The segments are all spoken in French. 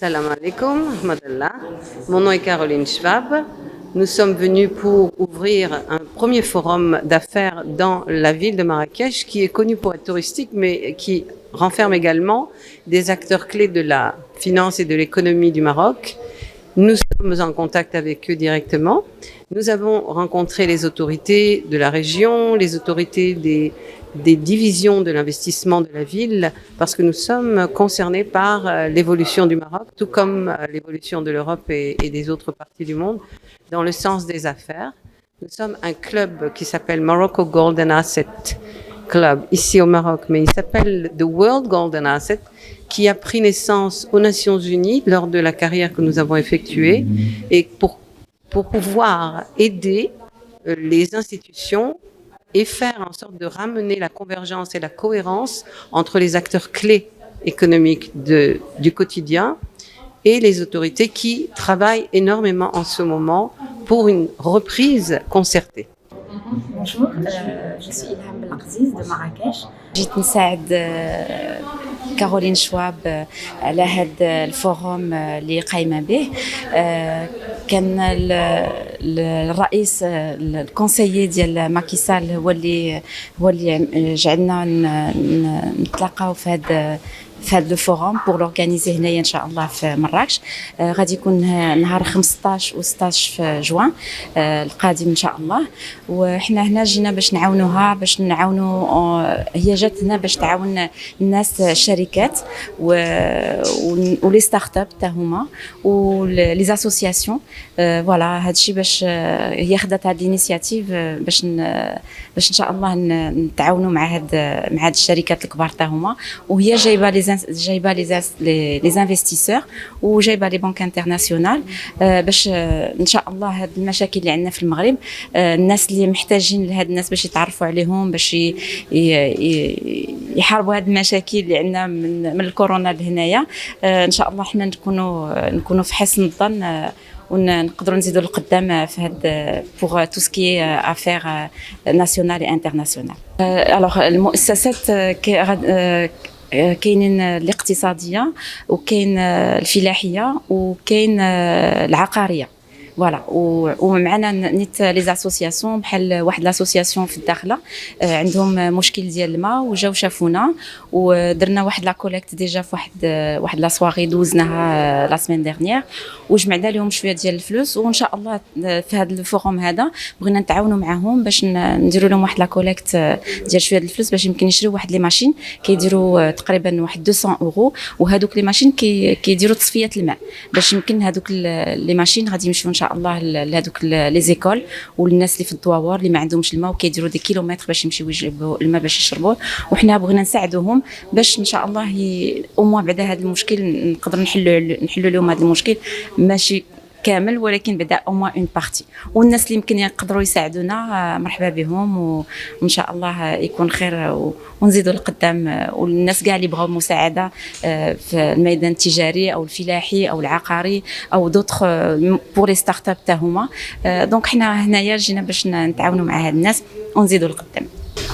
Salam alaikum, Ahmadallah. Mon nom est Caroline Schwab. Nous sommes venus pour ouvrir un premier forum d'affaires dans la ville de Marrakech qui est connu pour être touristique mais qui renferme également des acteurs clés de la finance et de l'économie du Maroc. Nous sommes en contact avec eux directement. Nous avons rencontré les autorités de la région, les autorités des divisions de l'investissement de la ville, parce que nous sommes concernés par l'évolution du Maroc, tout comme l'évolution de l'Europe et des autres parties du monde, dans le sens des affaires. Nous sommes un club qui s'appelle Morocco Golden Asset Club, ici au Maroc, mais il s'appelle The World Golden Asset, qui a pris naissance aux Nations Unies lors de la carrière que nous avons effectuée, et pour pouvoir aider les institutions et faire en sorte de ramener la convergence et la cohérence entre les acteurs clés économiques du quotidien et les autorités qui travaillent énormément en ce moment pour une reprise concertée. Bonjour, je suis Ilham Belakziz de Marrakech. جيت نساعد كارولين شواب على هذا الفوروم اللي قايمه به. كان الرئيس الكونسيي ديال ماكيسال هو اللي جعلنا نتلاقاو في هذا الفوروم بور لورغانيزي هنايا ان شاء الله في مراكش. غادي يكون نهار 15 و 16 في جوان القادم ان شاء الله. وحنا هنا جينا باش نعاونوها، باش نعاونوا، هي جات هنا باش تعاون الناس، الشركات ولي ستارت اب حتى هما ولي زاسوسياسيون. فوالا هادشي باش هي خدات هاد الانيشيتيف باش ان شاء الله نتعاونوا مع هاد الشركات الكبار حتى هما، وهي جايبه لي انفستيسور وجايبه لي بنك انترناسيونال باش ان شاء الله هاد المشاكل اللي عندنا في المغرب، الناس اللي محتاجين لهاد الناس باش يتعرفوا عليهم، باش يحاربوا هاد المشاكل اللي عندنا من الكورونا لهنايا. ان شاء الله حنا نكونوا في حسن الظن ونقدروا نزيدوا لقدام في هاد بوغ تو سكي افير ناسيونال اي انترناسيونال. الوغ المؤسسات كاينين الاقتصاديه، وكاين الفلاحيه، وكاين العقاريه. فوالا ومعنا نيت لي زاسوسياسيون بحال واحد لاسوسياسيون في الداخله عندهم مشكل ديال الماء، وجاو شافونا ودرنا واحد لا كوليكت ديجا في واحد لا سواغي دوزناها لا سيمين ديرنيير، وجمعنا لهم شويه ديال الفلوس. وان شاء الله في هذا الفوروم هذا بغينا نتعاونوا معاهم باش نديروا لهم واحد لا كوليكت ديال شويه ديال الفلوس باش يمكن يشريو واحد لي ماشين كيديروا تقريبا واحد 200 اورو. وهذوك لي ماشين كيديروا تصفيه الماء، باش يمكن هذوك لي ماشين غادي يمشيو ان شاء الله لهذوك لي زيكول والناس اللي في الدواور اللي ما عندهمش الماء وكيديروا دي كيلومتر باش يمشيو يجيبوا الماء باش يشربوه. وحنا بغينا نساعدوهم باش ان شاء الله او موان بعد هذا المشكل نقدر نحلوا لهم هذا المشكل، ماشي كامل ولكن بعدا او موان اون بارتي. والناس اللي يمكن يقدروا يساعدونا مرحبا بهم، وان شاء الله يكون خير ونزيدوا لقدام. والناس كاع اللي بغاو مساعده في الميدان التجاري او الفلاحي او العقاري او دوطخ بور لي ستارت اب حتى هما. دونك حنا هنايا جينا باش نتعاونوا مع هاد الناس ونزيدوا لقدام.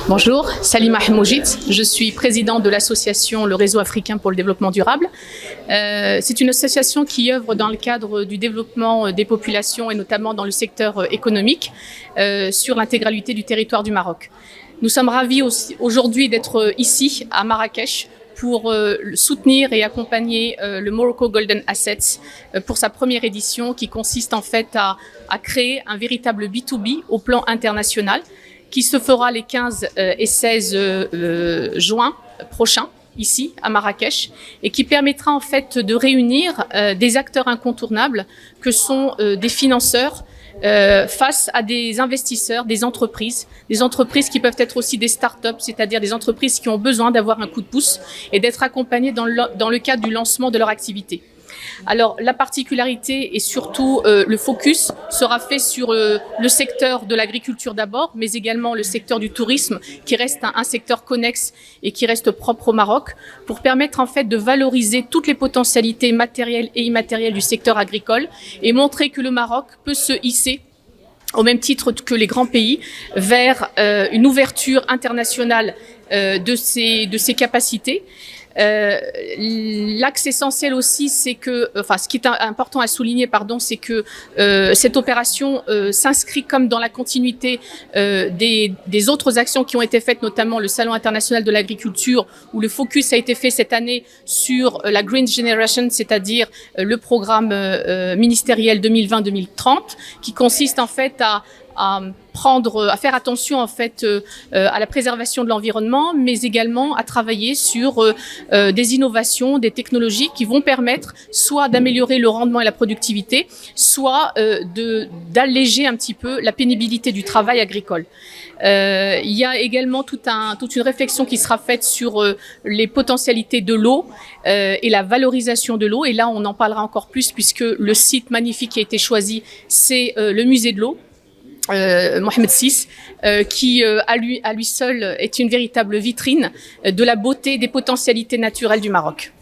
Bonjour, Salima Hmoujit, je suis présidente de l'association Le Réseau africain pour le développement durable. C'est une association qui œuvre dans le cadre du développement des populations et notamment dans le secteur économique sur l'intégralité du territoire du Maroc. Nous sommes ravis aujourd'hui d'être ici à Marrakech pour soutenir et accompagner le Morocco Golden Assets pour sa première édition qui consiste en fait à créer un véritable B2B au plan international qui se fera les 15 et 16 juin prochains ici à Marrakech et qui permettra en fait de réunir des acteurs incontournables que sont des financeurs face à des investisseurs, des entreprises qui peuvent être aussi des start-up, c'est-à-dire des entreprises qui ont besoin d'avoir un coup de pouce et d'être accompagnées dans le cadre du lancement de leur activité. Alors la particularité et surtout le focus sera fait sur le secteur de l'agriculture d'abord, mais également le secteur du tourisme qui reste un secteur connexe et qui reste propre au Maroc, pour permettre en fait de valoriser toutes les potentialités matérielles et immatérielles du secteur agricole et montrer que le Maroc peut se hisser au même titre que les grands pays vers une ouverture internationale de ses capacités. L'axe essentiel aussi, c'est que, enfin, ce qui est important à souligner, pardon, c'est que cette opération s'inscrit comme dans la continuité des autres actions qui ont été faites, notamment le Salon international de l'agriculture, où le focus a été fait cette année sur la Green Generation, c'est-à-dire le programme ministériel 2020-2030, qui consiste en fait à faire attention en fait à la préservation de l'environnement, mais également à travailler sur des innovations, des technologies qui vont permettre soit d'améliorer le rendement et la productivité, soit d'alléger un petit peu la pénibilité du travail agricole. Il y a également toute une réflexion qui sera faite sur les potentialités de l'eau et la valorisation de l'eau. Et là, on en parlera encore plus puisque le site magnifique qui a été choisi, c'est le musée de l'eau. Mohamed VI, qui à lui seul est une véritable vitrine de la beauté des potentialités naturelles du Maroc.